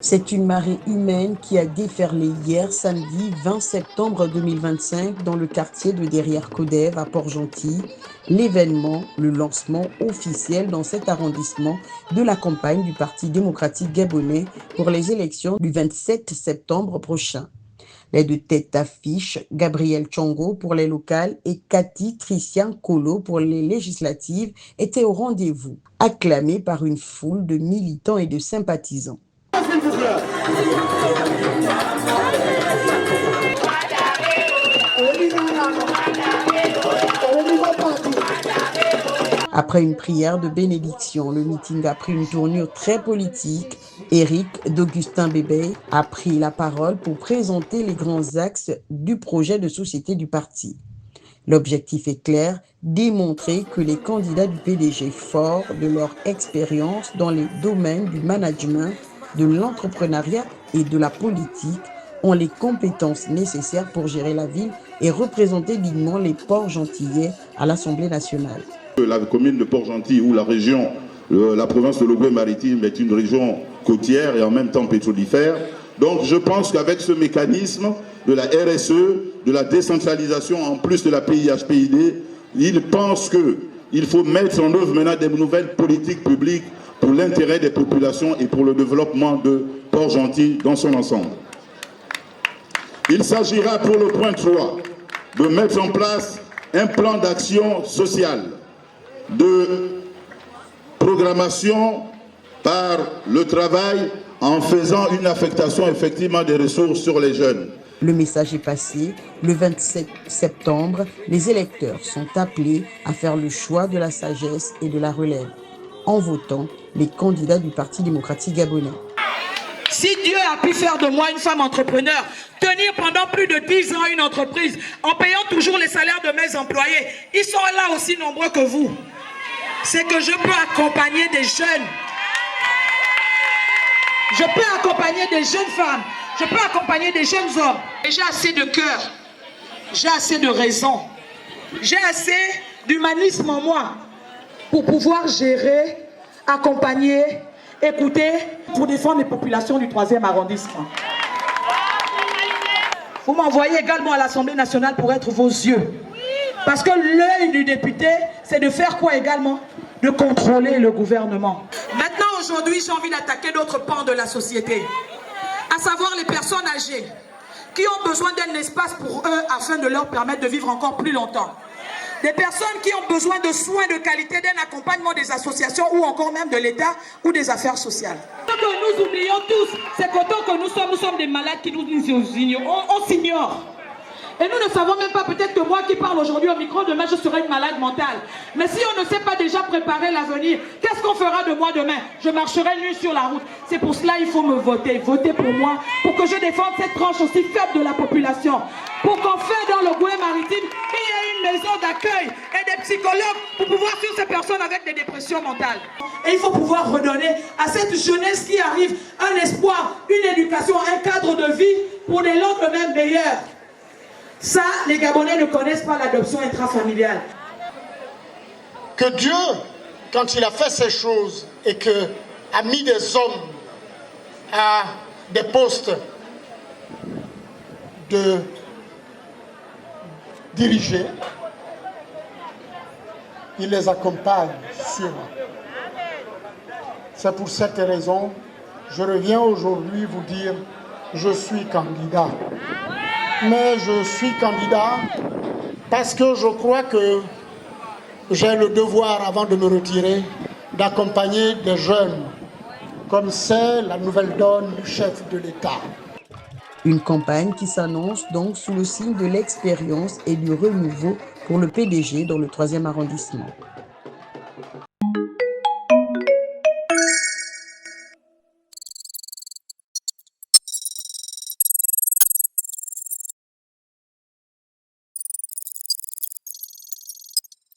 C'est une marée humaine qui a déferlé hier, samedi 20 septembre 2025, dans le quartier de Derrière Codève à Port-Gentil. L'événement, le lancement officiel dans cet arrondissement de la campagne du Parti démocratique gabonais pour les élections du 27 septembre prochain. Les deux têtes d'affiche, Gabriel Tchongo pour les locales et Cathy Tricia Kolo pour les législatives, étaient au rendez-vous, acclamés par une foule de militants et de sympathisants. Après une prière de bénédiction, le meeting a pris une tournure très politique. Éric d'Augustin Bébé a pris la parole pour présenter les grands axes du projet de société du parti. L'objectif est clair, démontrer que les candidats du PDG, forts de leur expérience dans les domaines du management, de l'entrepreneuriat et de la politique, ont les compétences nécessaires pour gérer la ville et représenter dignement les Port-Gentillais à l'Assemblée nationale. La commune de Port-Gentil ou la région, la province de l'Ogooué-Maritime est une région côtière et en même temps pétrolifère. Donc je pense qu'avec ce mécanisme de la RSE, de la décentralisation en plus de la PIH-PID, il pense qu'il faut mettre en œuvre maintenant des nouvelles politiques publiques pour l'intérêt des populations et pour le développement de Port-Gentil dans son ensemble. Il s'agira pour le point 3 de mettre en place un plan d'action sociale, de programmation par le travail en faisant une affectation effectivement des ressources sur les jeunes. Le message est passé. Le 27 septembre, les électeurs sont appelés à faire le choix de la sagesse et de la relève en votant les candidats du Parti démocratique gabonais. Si Dieu a pu faire de moi une femme entrepreneur, tenir pendant plus de 10 ans une entreprise en payant toujours les salaires de mes employés, ils sont là aussi nombreux que vous. C'est que je peux accompagner des jeunes. Je peux accompagner des jeunes femmes. Je peux accompagner des jeunes hommes. Et j'ai assez de cœur. J'ai assez de raison. J'ai assez d'humanisme en moi pour pouvoir gérer, accompagner, écouter, pour défendre les populations du 3e arrondissement. Vous m'envoyez également à l'Assemblée nationale pour être vos yeux. Parce que l'œil du député, c'est de faire quoi également? De contrôler le gouvernement. Maintenant, aujourd'hui, j'ai envie d'attaquer d'autres pans de la société. À savoir les personnes âgées qui ont besoin d'un espace pour eux afin de leur permettre de vivre encore plus longtemps. Des personnes qui ont besoin de soins de qualité, d'un accompagnement des associations ou encore même de l'État ou des affaires sociales. Ce que nous oublions tous, c'est qu'autant que nous sommes des malades qui nous ignorent, on s'ignore. Et nous ne savons même pas, peut-être que moi qui parle aujourd'hui au micro, demain je serai une malade mentale. Mais si on ne sait pas déjà préparer l'avenir, qu'est-ce qu'on fera de moi demain? Je marcherai nu sur la route. C'est pour cela qu'il faut me voter. Votez pour moi, pour que je défende cette tranche aussi faible de la population. Pour qu'enfin dans l'Ogooué-Maritime, il y ait une maison d'accueil et des psychologues pour pouvoir suivre ces personnes avec des dépressions mentales. Et il faut pouvoir redonner à cette jeunesse qui arrive un espoir, une éducation, un cadre de vie pour des lendemains meilleurs. Ça, les Gabonais ne connaissent pas l'adoption intrafamiliale. Que Dieu, quand il a fait ces choses et a mis des hommes à des postes de diriger, il les accompagne sciemment. C'est pour cette raison, je reviens aujourd'hui vous dire, je suis candidat. Mais je suis candidat parce que je crois que j'ai le devoir, avant de me retirer, d'accompagner des jeunes, comme c'est la nouvelle donne du chef de l'État. Une campagne qui s'annonce donc sous le signe de l'expérience et du renouveau pour le PDG dans le 3e arrondissement.